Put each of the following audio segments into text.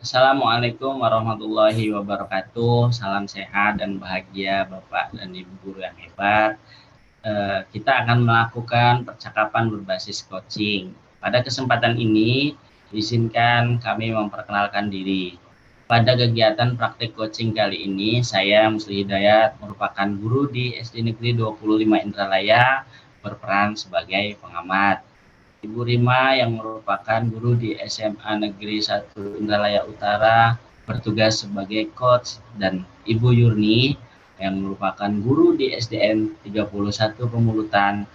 Assalamualaikum warahmatullahi wabarakatuh. Salam sehat dan bahagia Bapak dan Ibu guru yang hebat. Kita akan melakukan percakapan berbasis coaching. Pada kesempatan ini, izinkan kami memperkenalkan diri. Pada kegiatan praktik coaching kali ini, saya Musli Hidayat merupakan guru di SD Negeri 25 Indralaya, berperan sebagai pengamat. Ibu Rima yang merupakan guru di SMA Negeri 1 Indralaya Utara bertugas sebagai coach, dan Ibu Yurni yang merupakan guru di SDN 31 Pemulutan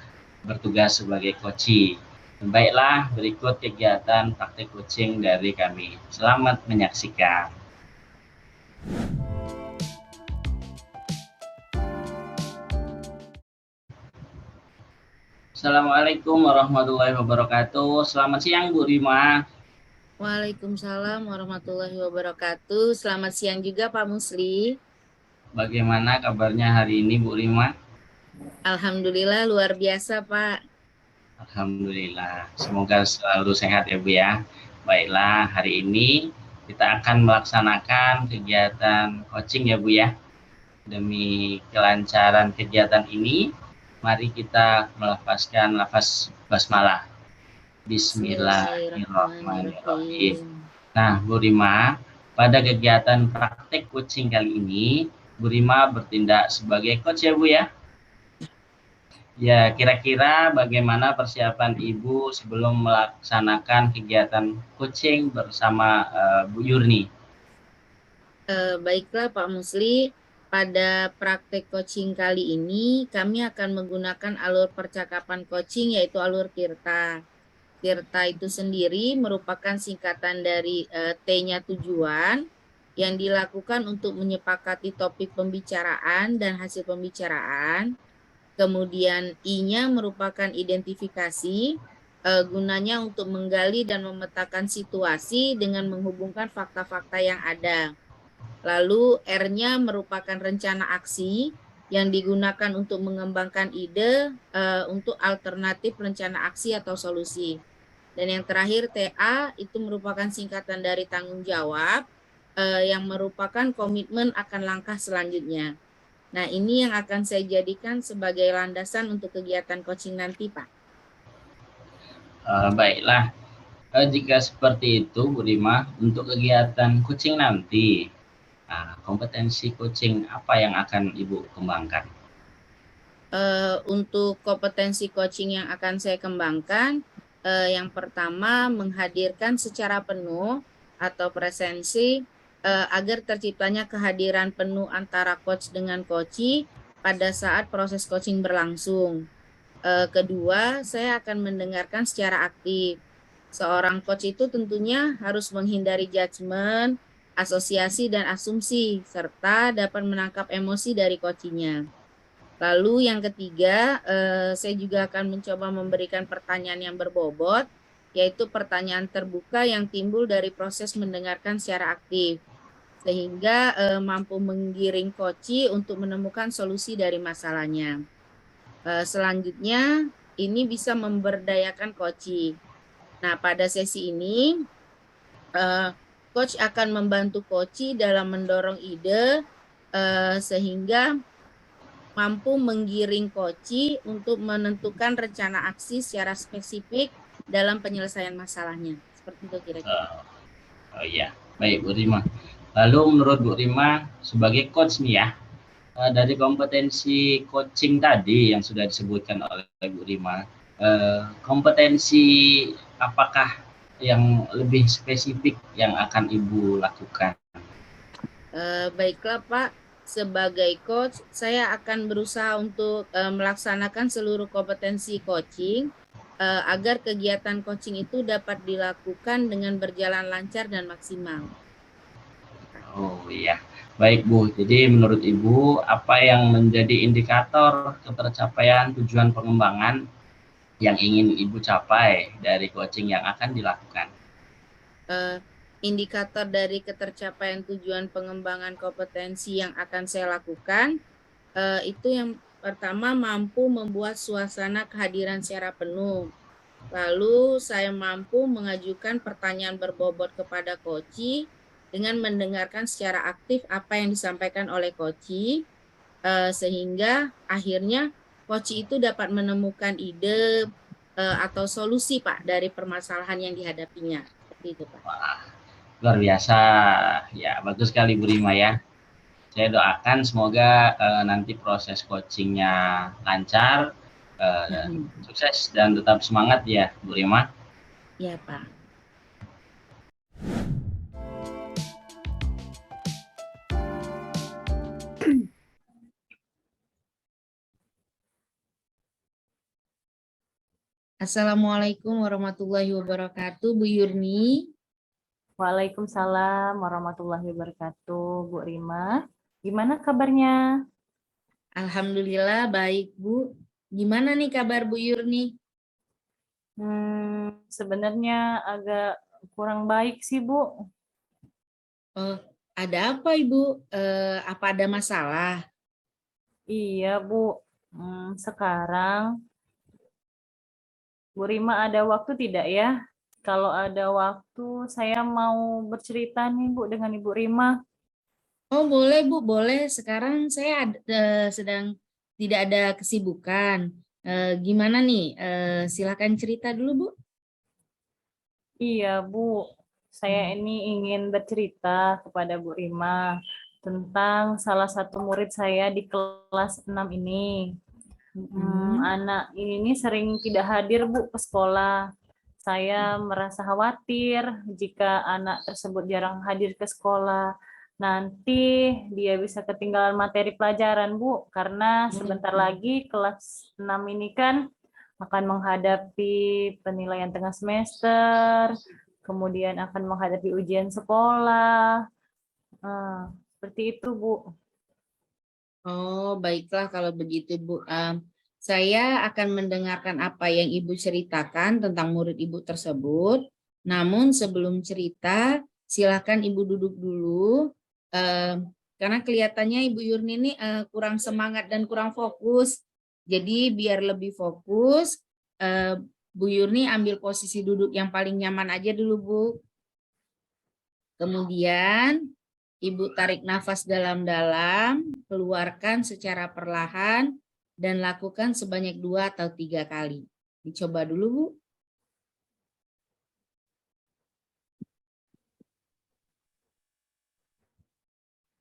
bertugas sebagai coachee. Baiklah, berikut kegiatan praktik coaching dari kami. Selamat menyaksikan. Assalamualaikum warahmatullahi wabarakatuh. Selamat siang Bu Rima. Waalaikumsalam warahmatullahi wabarakatuh. Selamat siang juga Pak Musli. Bagaimana kabarnya hari ini Bu Rima? Alhamdulillah luar biasa Pak. Alhamdulillah, semoga selalu sehat ya Bu ya. Baiklah, hari ini kita akan melaksanakan kegiatan coaching ya Bu ya. Demi kelancaran kegiatan ini, mari kita melafazkan lafaz basmalah. Bismillahirrahmanirrahim. Nah, Bu Rima, pada kegiatan praktek coaching kali ini, Bu Rima bertindak sebagai coach ya Bu ya. Ya, kira-kira bagaimana persiapan Ibu sebelum melaksanakan kegiatan coaching bersama Bu Yurni? Baiklah Pak Musli, pada praktek coaching kali ini kami akan menggunakan alur percakapan coaching yaitu alur Tirta. Tirta itu sendiri merupakan singkatan dari T-nya tujuan yang dilakukan untuk menyepakati topik pembicaraan dan hasil pembicaraan. Kemudian I-nya merupakan identifikasi, gunanya untuk menggali dan memetakan situasi dengan menghubungkan fakta-fakta yang ada. Lalu R-nya merupakan rencana aksi yang digunakan untuk mengembangkan ide untuk alternatif rencana aksi atau solusi. Dan yang terakhir TA itu merupakan singkatan dari tanggung jawab yang merupakan komitmen akan langkah selanjutnya. Nah, ini yang akan saya jadikan sebagai landasan untuk kegiatan coaching nanti, Pak. Baiklah, jika seperti itu Bu Rima, untuk kegiatan coaching nanti, kompetensi coaching apa yang akan Ibu kembangkan? Untuk kompetensi coaching yang akan saya kembangkan, yang pertama menghadirkan secara penuh atau presensi agar terciptanya kehadiran penuh antara coach dengan coachee pada saat proses coaching berlangsung. Kedua, saya akan mendengarkan secara aktif. Seorang coach itu tentunya harus menghindari judgement, asosiasi, dan asumsi, serta dapat menangkap emosi dari coachee-nya. Lalu yang ketiga, saya juga akan mencoba memberikan pertanyaan yang berbobot, yaitu pertanyaan terbuka yang timbul dari proses mendengarkan secara aktif, sehingga mampu menggiring coachee untuk menemukan solusi dari masalahnya. Selanjutnya, ini bisa memberdayakan coachee. Nah, pada sesi ini, coach akan membantu coachee dalam mendorong ide sehingga mampu menggiring coachee untuk menentukan rencana aksi secara spesifik dalam penyelesaian masalahnya. Seperti itu kira-kira. Oh iya, baik Bu Rima. Lalu menurut Bu Rima sebagai coach nih ya, dari kompetensi coaching tadi yang sudah disebutkan oleh Bu Rima, kompetensi apakah yang lebih spesifik yang akan Ibu lakukan? Baiklah Pak, sebagai coach saya akan berusaha untuk melaksanakan seluruh kompetensi coaching agar kegiatan coaching itu dapat dilakukan dengan berjalan lancar dan maksimal. Oh iya, baik Bu. Jadi menurut Ibu apa yang menjadi indikator ketercapaian tujuan pengembangan yang ingin Ibu capai dari coaching yang akan dilakukan? Indikator dari ketercapaian tujuan pengembangan kompetensi yang akan saya lakukan itu yang pertama mampu membuat suasana kehadiran secara penuh. Lalu saya mampu mengajukan pertanyaan berbobot kepada coachee dengan mendengarkan secara aktif apa yang disampaikan oleh coach, sehingga akhirnya coach itu dapat menemukan ide atau solusi Pak dari permasalahan yang dihadapinya. Seperti itu Pak. Wah, luar biasa. Ya, bagus sekali Bu Rima ya. Saya doakan semoga nanti proses coachingnya lancar, sukses dan tetap semangat ya Bu Rima. Ya Pak. Assalamualaikum warahmatullahi wabarakatuh, Bu Yurni. Waalaikumsalam warahmatullahi wabarakatuh, Bu Rima. Gimana kabarnya? Alhamdulillah baik, Bu. Gimana nih kabar Bu Yurni? Sebenarnya agak kurang baik sih, Bu. Oh, ada apa Ibu? Apa ada masalah? Iya, Bu. Sekarang Bu Rima ada waktu tidak ya? Kalau ada waktu, saya mau bercerita nih, Bu, dengan Ibu Rima. Oh boleh Bu, boleh. Sekarang saya sedang tidak ada kesibukan. Gimana nih? Silakan cerita dulu Bu. Iya, Bu. Saya ini ingin bercerita kepada Bu Rima tentang salah satu murid saya di kelas 6 ini. Anak ini sering tidak hadir, Bu, ke sekolah. Saya merasa khawatir jika anak tersebut jarang hadir ke sekolah. Nanti dia bisa ketinggalan materi pelajaran, Bu, karena sebentar lagi kelas 6 ini kan akan menghadapi penilaian tengah semester, kemudian akan menghadapi ujian sekolah. Seperti itu, Bu. Oh, baiklah kalau begitu, Bu. Saya akan mendengarkan apa yang Ibu ceritakan tentang murid Ibu tersebut. Namun sebelum cerita, silakan Ibu duduk dulu. Karena kelihatannya Ibu Yurni ini kurang semangat dan kurang fokus. Jadi biar lebih fokus, Bu Yurni ambil posisi duduk yang paling nyaman aja dulu, Bu. Kemudian Ibu tarik nafas dalam-dalam, keluarkan secara perlahan, dan lakukan sebanyak 2 atau 3 kali. Dicoba dulu, Bu.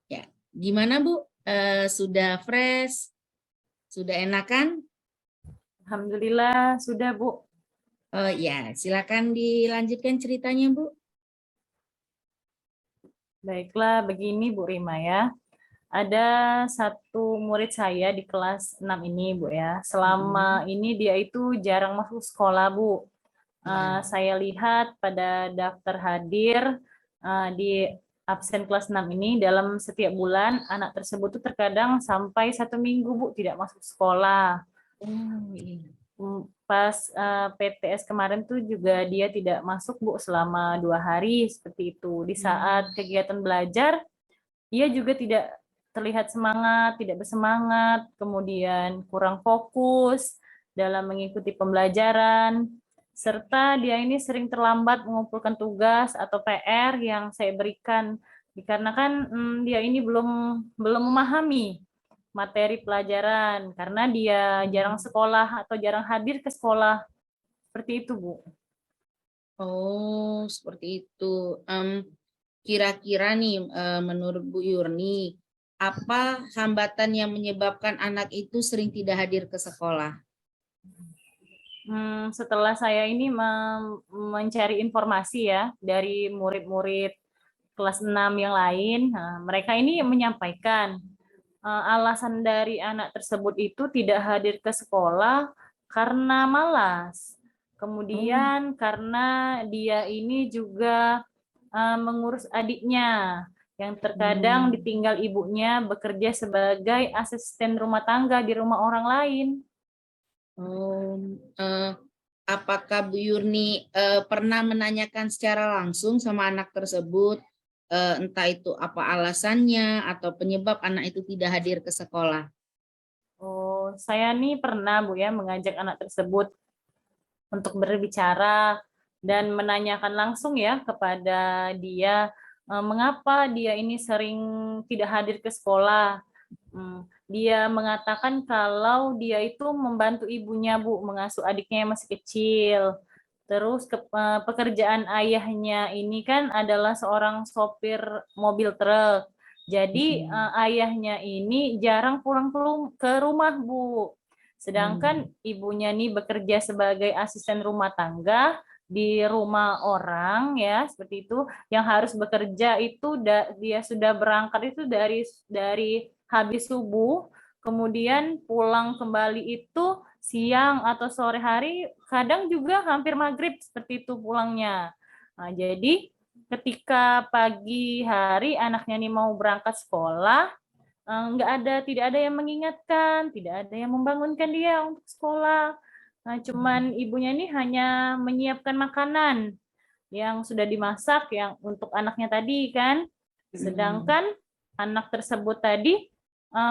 Ya, gimana, Bu? Sudah fresh? Sudah enakan? Alhamdulillah, sudah, Bu. Oh ya, silakan dilanjutkan ceritanya, Bu. Baiklah, begini Bu Rima ya. Ada satu murid saya di kelas 6 ini, Bu ya. Selama ini dia itu jarang masuk sekolah, Bu. Saya lihat pada daftar hadir di absen kelas 6 ini dalam setiap bulan anak tersebut tuh terkadang sampai 1 minggu, Bu, tidak masuk sekolah. Oh, iya. Pas PTS kemarin tuh juga dia tidak masuk, Bu, selama 2 hari seperti itu. Di saat kegiatan belajar, ia juga tidak terlihat semangat, tidak bersemangat, kemudian kurang fokus dalam mengikuti pembelajaran, serta dia ini sering terlambat mengumpulkan tugas atau PR yang saya berikan, dikarenakan dia ini belum memahami materi pelajaran karena dia jarang sekolah atau jarang hadir ke sekolah. Seperti itu, Bu. Oh, seperti itu. Kira-kira nih, menurut Bu Yurni, apa hambatan yang menyebabkan anak itu sering tidak hadir ke sekolah? Setelah saya ini mencari informasi ya dari murid-murid kelas 6 yang lain, mereka ini menyampaikan alasan dari anak tersebut itu tidak hadir ke sekolah karena malas. Kemudian karena dia ini juga mengurus adiknya yang terkadang ditinggal ibunya bekerja sebagai asisten rumah tangga di rumah orang lain. Apakah Bu Yurni pernah menanyakan secara langsung sama anak tersebut, entah itu apa alasannya atau penyebab anak itu tidak hadir ke sekolah? Oh, saya nih pernah, Bu ya, mengajak anak tersebut untuk berbicara dan menanyakan langsung ya kepada dia mengapa dia ini sering tidak hadir ke sekolah. Dia mengatakan kalau dia itu membantu ibunya, Bu, mengasuh adiknya yang masih kecil. Terus pekerjaan ayahnya ini kan adalah seorang sopir mobil truk. Jadi ayahnya ini jarang pulang ke rumah, Bu. Sedangkan ibunya nih bekerja sebagai asisten rumah tangga di rumah orang, ya, seperti itu, yang harus bekerja itu dia sudah berangkat itu dari habis subuh, kemudian pulang kembali itu siang atau sore hari, kadang juga hampir maghrib seperti itu pulangnya. Nah, jadi ketika pagi hari anaknya nih mau berangkat sekolah, tidak ada yang mengingatkan, tidak ada yang membangunkan dia untuk sekolah. Nah, cuman ibunya ini hanya menyiapkan makanan yang sudah dimasak yang untuk anaknya tadi kan. Sedangkan anak tersebut tadi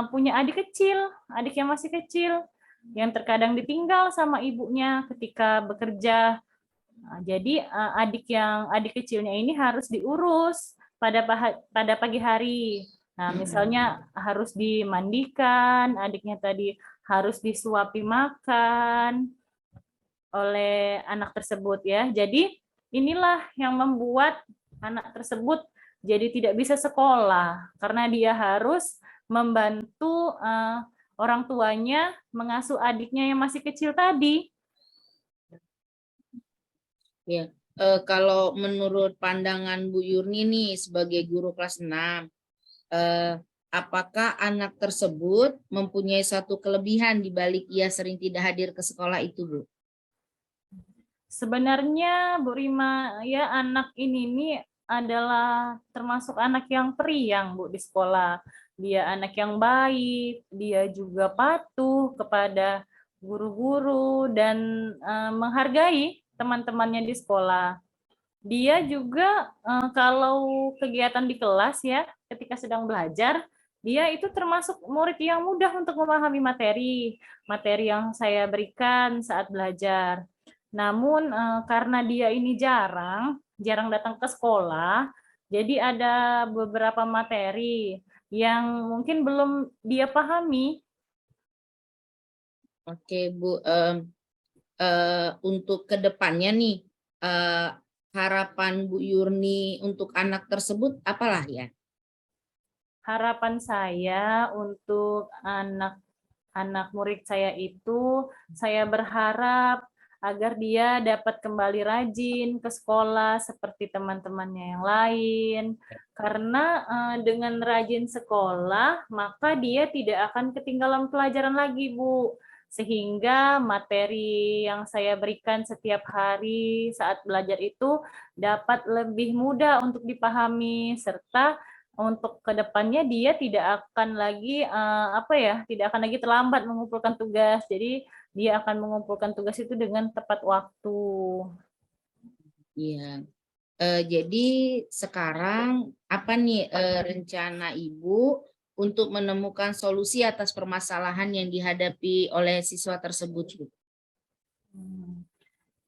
punya adik kecil, adik yang masih kecil, yang terkadang ditinggal sama ibunya ketika bekerja. Nah, jadi adik kecilnya ini harus diurus pada pagi hari. Nah, misalnya harus dimandikan, adiknya tadi harus disuapi makan oleh anak tersebut, ya. Jadi inilah yang membuat anak tersebut jadi tidak bisa sekolah karena dia harus membantu orang tuanya mengasuh adiknya yang masih kecil tadi. Ya, kalau menurut pandangan Bu Yurni nih sebagai guru kelas 6, apakah anak tersebut mempunyai satu kelebihan di balik ia sering tidak hadir ke sekolah itu, Bu? Sebenarnya Bu Rima, ya, anak ini nih adalah termasuk anak yang periang, Bu, di sekolah. Dia anak yang baik, dia juga patuh kepada guru-guru dan menghargai teman-temannya di sekolah. Dia juga kalau kegiatan di kelas, ya, ketika sedang belajar, dia itu termasuk murid yang mudah untuk memahami materi yang saya berikan saat belajar. Namun karena dia ini jarang datang ke sekolah, jadi ada beberapa materi yang mungkin belum dia pahami. Oke, Bu. Untuk kedepannya nih, harapan Bu Yurni untuk anak tersebut apalah ya? Harapan saya untuk anak murid saya itu, saya berharap agar dia dapat kembali rajin ke sekolah seperti teman-temannya yang lain. Karena dengan rajin sekolah, maka dia tidak akan ketinggalan pelajaran lagi, Bu. Sehingga materi yang saya berikan setiap hari saat belajar itu dapat lebih mudah untuk dipahami, serta untuk kedepannya dia tidak akan lagi tidak akan lagi terlambat mengumpulkan tugas. Jadi dia akan mengumpulkan tugas itu dengan tepat waktu. Iya. Jadi sekarang apa nih rencana Ibu untuk menemukan solusi atas permasalahan yang dihadapi oleh siswa tersebut, Bu?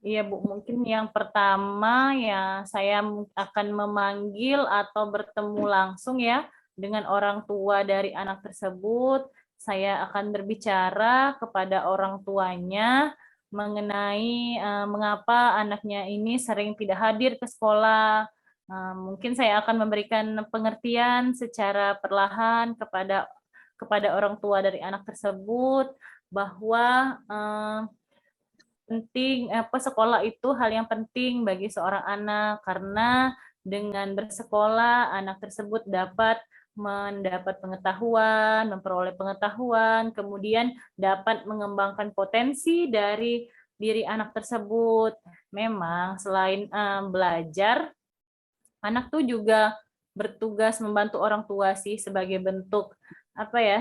Iya, Bu, mungkin yang pertama ya saya akan memanggil atau bertemu langsung, ya, dengan orang tua dari anak tersebut. Saya akan berbicara kepada orang tuanya mengenai mengapa anaknya ini sering tidak hadir ke sekolah. Mungkin saya akan memberikan pengertian secara perlahan kepada orang tua dari anak tersebut bahwa sekolah itu hal yang penting bagi seorang anak, karena dengan bersekolah anak tersebut dapat mendapat pengetahuan, memperoleh pengetahuan, kemudian dapat mengembangkan potensi dari diri anak tersebut. Memang selain belajar, anak tuh juga bertugas membantu orang tua sih sebagai bentuk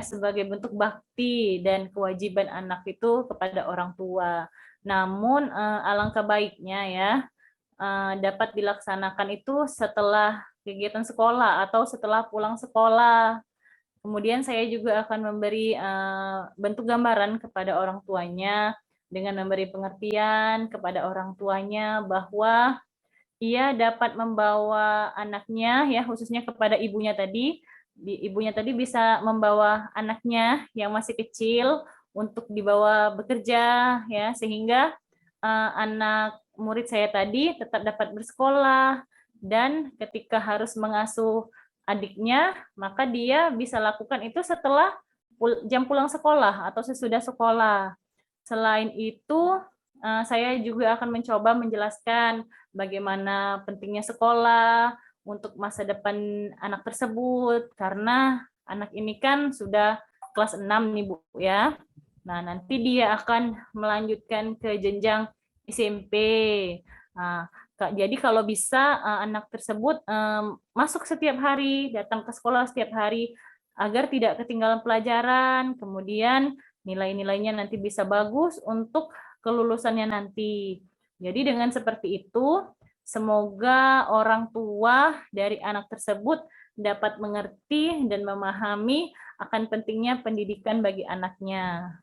sebagai bentuk bakti dan kewajiban anak itu kepada orang tua. Namun alangkah baiknya, ya, dapat dilaksanakan itu setelah kegiatan sekolah atau setelah pulang sekolah. Kemudian saya juga akan memberi bentuk gambaran kepada orang tuanya dengan memberi pengertian kepada orang tuanya bahwa ia dapat membawa anaknya ya, khususnya kepada ibunya tadi. Ibunya tadi bisa membawa anaknya yang masih kecil untuk dibawa bekerja ya, sehingga anak murid saya tadi tetap dapat bersekolah, dan ketika harus mengasuh adiknya, maka dia bisa lakukan itu setelah jam pulang sekolah atau sesudah sekolah. Selain itu, saya juga akan mencoba menjelaskan bagaimana pentingnya sekolah untuk masa depan anak tersebut, karena anak ini kan sudah kelas 6 nih Bu ya. Nah, nanti dia akan melanjutkan ke jenjang SMP. Nah, jadi kalau bisa anak tersebut masuk setiap hari, datang ke sekolah setiap hari agar tidak ketinggalan pelajaran, kemudian nilai-nilainya nanti bisa bagus untuk kelulusannya nanti. Jadi dengan seperti itu, semoga orang tua dari anak tersebut dapat mengerti dan memahami akan pentingnya pendidikan bagi anaknya.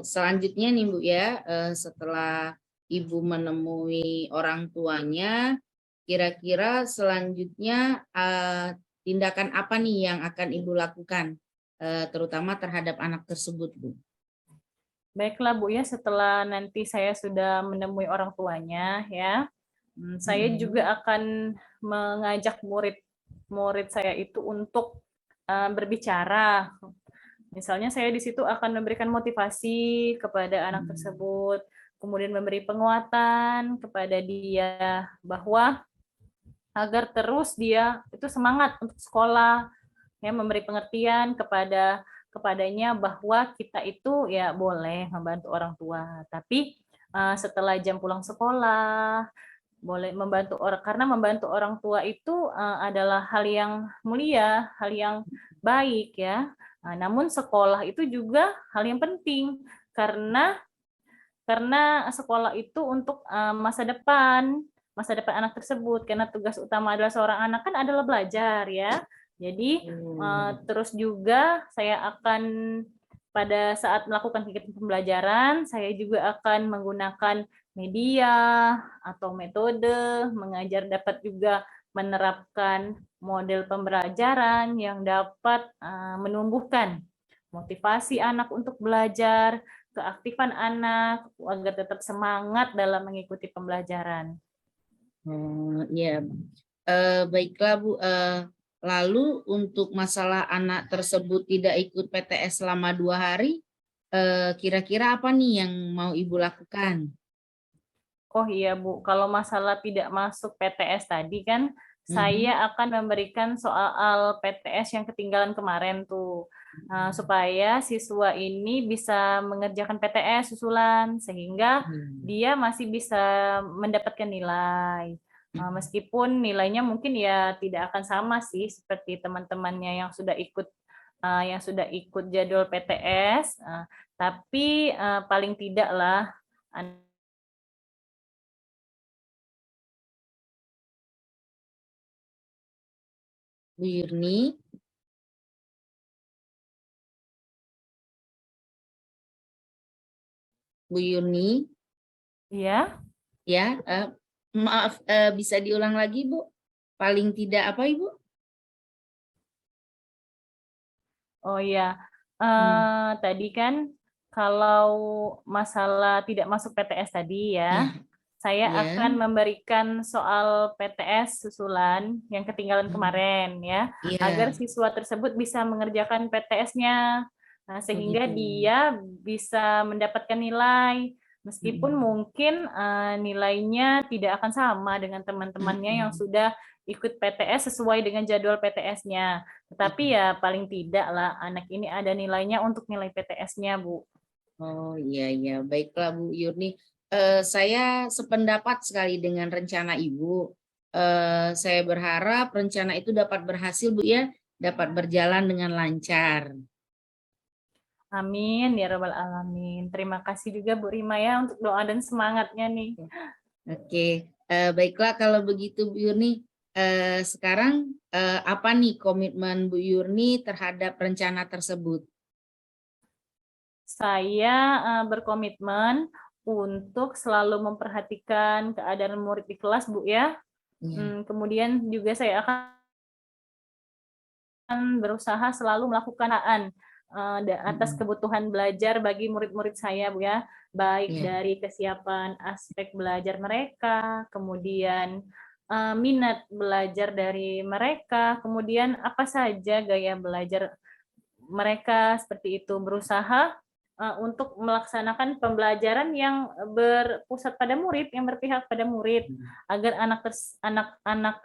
Selanjutnya nih Bu ya, setelah Ibu menemui orang tuanya, kira-kira selanjutnya tindakan apa nih yang akan Ibu lakukan, terutama terhadap anak tersebut, Bu? Baiklah Bu ya, setelah nanti saya sudah menemui orang tuanya ya, saya juga akan mengajak murid saya itu untuk berbicara. Misalnya saya di situ akan memberikan motivasi kepada anak tersebut, kemudian memberi penguatan kepada dia bahwa agar terus dia itu semangat untuk sekolah, ya, memberi pengertian kepadanya bahwa kita itu ya boleh membantu orang tua, tapi setelah jam pulang sekolah boleh membantu orang, karena membantu orang tua itu adalah hal yang mulia, hal yang baik ya. Namun sekolah itu juga hal yang penting, karena sekolah itu untuk masa depan anak tersebut, karena tugas utama adalah seorang anak kan adalah belajar ya. Jadi terus juga saya akan pada saat melakukan kegiatan pembelajaran, saya juga akan menggunakan media atau metode mengajar, dapat juga menerapkan model pembelajaran yang dapat menumbuhkan motivasi anak untuk belajar, keaktifan anak agar tetap semangat dalam mengikuti pembelajaran. Ya, baiklah Bu. Lalu untuk masalah anak tersebut tidak ikut PTS selama 2 hari, kira-kira apa nih yang mau Ibu lakukan? Oh iya Bu, kalau masalah tidak masuk PTS tadi kan, saya akan memberikan soal PTS yang ketinggalan kemarin tuh, supaya siswa ini bisa mengerjakan PTS susulan, sehingga dia masih bisa mendapatkan nilai. Meskipun nilainya mungkin ya tidak akan sama sih seperti teman-temannya yang sudah ikut jadwal PTS, tapi paling tidak lah Bu Yurni. Bu Yurni. ya. Ya, maaf, bisa diulang lagi Bu? Paling tidak apa Ibu? Oh ya, tadi kan kalau masalah tidak masuk PTS tadi ya, saya akan memberikan soal PTS susulan yang ketinggalan kemarin ya, agar siswa tersebut bisa mengerjakan PTS-nya, sehingga dia bisa mendapatkan nilai, meskipun mungkin nilainya tidak akan sama dengan teman-temannya yang sudah ikut PTS sesuai dengan jadwal PTS-nya. Tetapi ya paling tidak lah anak ini ada nilainya untuk nilai PTS-nya, Bu. Oh iya, baiklah Bu Yurni. Saya sependapat sekali dengan rencana Ibu. Saya berharap rencana itu dapat berhasil Bu ya, dapat berjalan dengan lancar. Amin ya Rabbal Alamin. Terima kasih juga Bu Rima ya untuk doa dan semangatnya nih. Oke, baiklah kalau begitu Bu Yurni. Sekarang apa nih komitmen Bu Yurni terhadap rencana tersebut? Saya berkomitmen untuk selalu memperhatikan keadaan murid di kelas, Bu, ya. Ya. Kemudian juga saya akan berusaha selalu melakukan atas kebutuhan belajar bagi murid-murid saya, Bu, ya. Baik Ya. dari kesiapan aspek belajar mereka, kemudian minat belajar dari mereka, kemudian apa saja gaya belajar mereka, seperti itu. Berusaha untuk melaksanakan pembelajaran yang berpusat pada murid, yang berpihak pada murid, agar anak-anak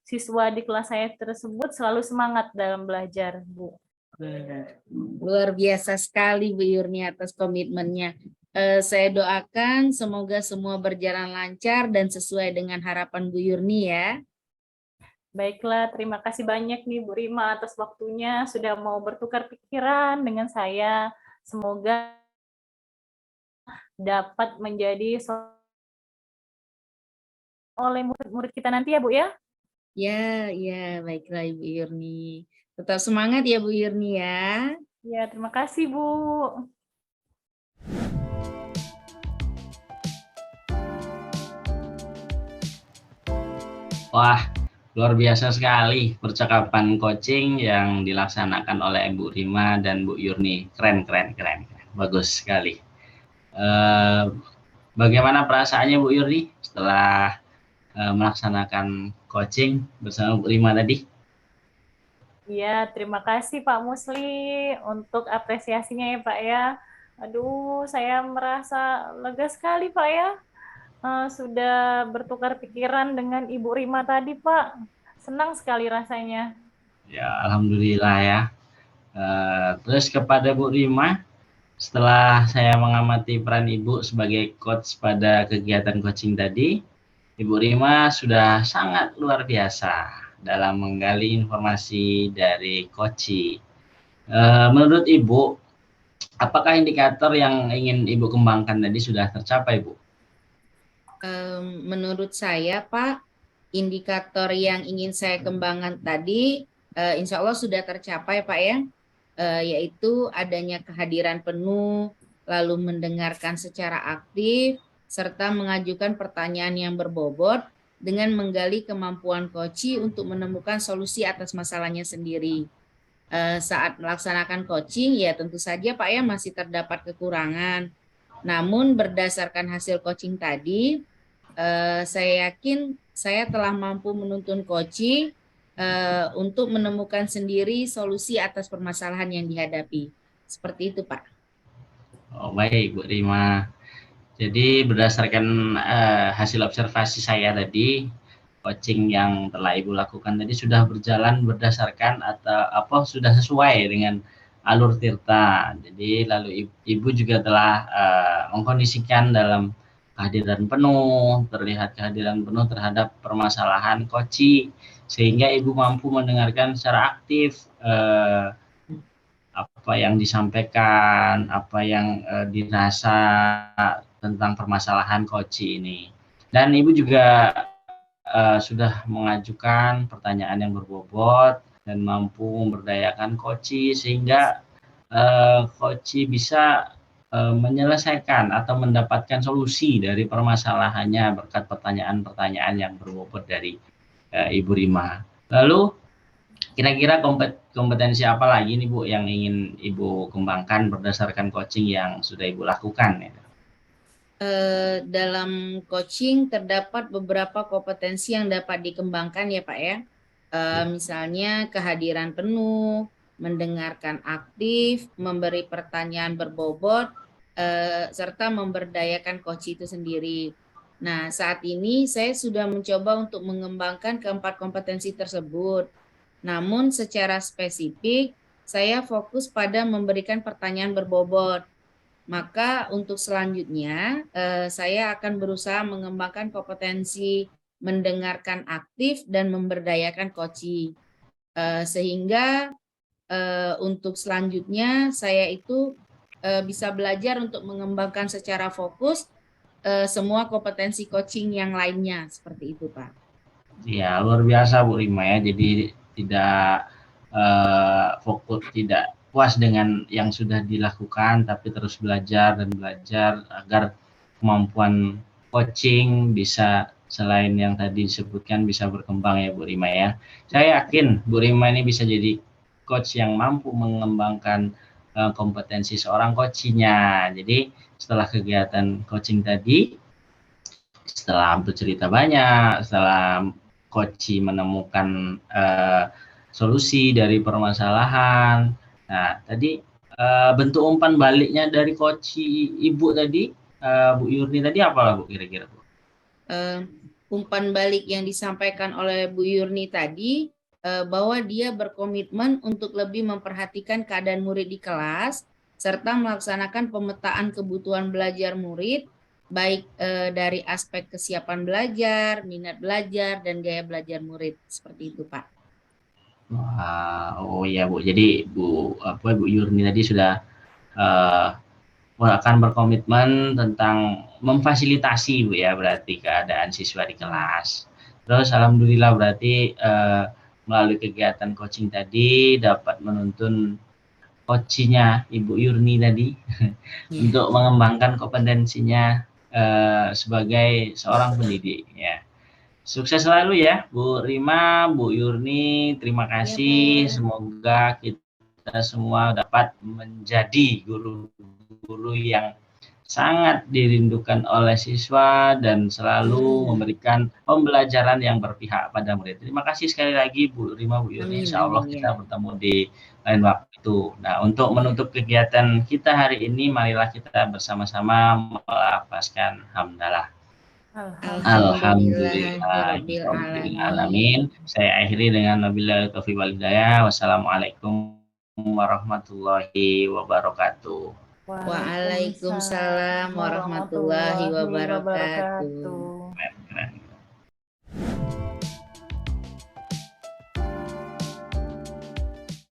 siswa di kelas saya tersebut selalu semangat dalam belajar, Bu. Luar biasa sekali Bu Yurni atas komitmennya. Saya doakan semoga semua berjalan lancar dan sesuai dengan harapan Bu Yurni ya. Baiklah, terima kasih banyak nih Bu Rima atas waktunya, sudah mau bertukar pikiran dengan saya. Semoga dapat menjadi oleh murid-murid kita nanti ya, Bu, ya. Ya, ya, baiklah Ibu Yurni. Tetap semangat ya Bu Yurni ya. Ya, terima kasih, Bu. Wah, luar biasa sekali percakapan coaching yang dilaksanakan oleh Ibu Rima dan Bu Yurni. Keren, keren, keren. Bagus sekali. Bagaimana perasaannya Bu Yurni setelah melaksanakan coaching bersama Bu Rima tadi? Iya, terima kasih Pak Musli untuk apresiasinya ya Pak ya. Aduh, saya merasa lega sekali Pak ya. Sudah bertukar pikiran dengan Ibu Rima tadi Pak. Senang sekali rasanya. Ya, alhamdulillah ya. Terus kepada Bu Rima, setelah saya mengamati peran Ibu sebagai coach pada kegiatan coaching tadi, Ibu Rima sudah sangat luar biasa dalam menggali informasi dari coaching. Menurut Ibu, apakah indikator yang ingin Ibu kembangkan tadi sudah tercapai, Bu? Menurut saya, Pak, indikator yang ingin saya kembangkan tadi, insya Allah sudah tercapai, Pak ya, yaitu adanya kehadiran penuh, lalu mendengarkan secara aktif, serta mengajukan pertanyaan yang berbobot dengan menggali kemampuan coach untuk menemukan solusi atas masalahnya sendiri. Saat melaksanakan coaching, ya tentu saja Pak ya masih terdapat kekurangan. Namun berdasarkan hasil coaching tadi, saya yakin saya telah mampu menuntun coaching untuk menemukan sendiri solusi atas permasalahan yang dihadapi. Seperti itu, Pak. Oh, baik, Bu Rima. Jadi berdasarkan hasil observasi saya tadi, coaching yang telah Ibu lakukan tadi sudah berjalan berdasarkan atau sudah sesuai dengan alur Tirta. Jadi lalu Ibu juga telah mengkondisikan dalam kehadiran penuh, terlihat kehadiran penuh terhadap permasalahan coaching, sehingga Ibu mampu mendengarkan secara aktif apa yang disampaikan, apa yang dirasa tentang permasalahan coaching ini. Dan Ibu juga sudah mengajukan pertanyaan yang berbobot dan mampu memberdayakan coach sehingga coach bisa menyelesaikan atau mendapatkan solusi dari permasalahannya berkat pertanyaan-pertanyaan yang berbobot dari Ibu Rima. Lalu kira-kira kompetensi apa lagi nih Bu yang ingin Ibu kembangkan berdasarkan coaching yang sudah Ibu lakukan? Ya? Dalam coaching terdapat beberapa kompetensi yang dapat dikembangkan ya Pak ya. Misalnya kehadiran penuh, mendengarkan aktif, memberi pertanyaan berbobot, serta memberdayakan coach itu sendiri. Nah, saat ini saya sudah mencoba untuk mengembangkan keempat kompetensi tersebut. Namun secara spesifik, saya fokus pada memberikan pertanyaan berbobot. Maka untuk selanjutnya, saya akan berusaha mengembangkan kompetensi mendengarkan aktif dan memberdayakan coaching. Sehingga untuk selanjutnya saya itu bisa belajar untuk mengembangkan secara fokus semua kompetensi coaching yang lainnya, seperti itu Pak. Ya, luar biasa Bu Rima ya. Jadi tidak fokus, tidak puas dengan yang sudah dilakukan, tapi terus belajar dan belajar agar kemampuan coaching bisa selain yang tadi disebutkan bisa berkembang ya Bu Rima ya. Saya yakin Bu Rima ini bisa jadi coach yang mampu mengembangkan kompetensi seorang coachnya. Jadi setelah kegiatan coaching tadi, setelah bercerita banyak, setelah coach menemukan solusi dari permasalahan. Nah, tadi bentuk umpan baliknya dari coach Ibu tadi, Bu Yurni tadi apalah Bu kira-kira Bu? Umpan balik yang disampaikan oleh Bu Yurni tadi bahwa dia berkomitmen untuk lebih memperhatikan keadaan murid di kelas serta melaksanakan pemetaan kebutuhan belajar murid baik dari aspek kesiapan belajar, minat belajar dan gaya belajar murid seperti itu Pak. Wah, oh iya Bu. Jadi Bu Yurni tadi sudah akan berkomitmen tentang memfasilitasi Bu ya berarti keadaan siswa di kelas. Terus alhamdulillah berarti melalui kegiatan coaching tadi dapat menuntun coachnya Ibu Yurni tadi untuk mengembangkan kompetensinya sebagai seorang pendidik ya. Sukses selalu ya Bu Rima, Bu Yurni, terima kasih. Semoga kita semua dapat menjadi guru-guru yang sangat dirindukan oleh siswa dan selalu memberikan pembelajaran yang berpihak pada murid. Terima kasih sekali lagi Bu Rima, Bu Yurni. Insya Allah kita bertemu di lain waktu. Nah, untuk menutup kegiatan kita hari ini, marilah kita bersama-sama melafazkan hamdalah. Alhamdulillahirrahmanirrahim. Saya akhiri dengan wabillahi taufiq wal hidayah. Wassalamualaikum warahmatullahi wabarakatuh. Waalaikumsalam warahmatullahi wabarakatuh.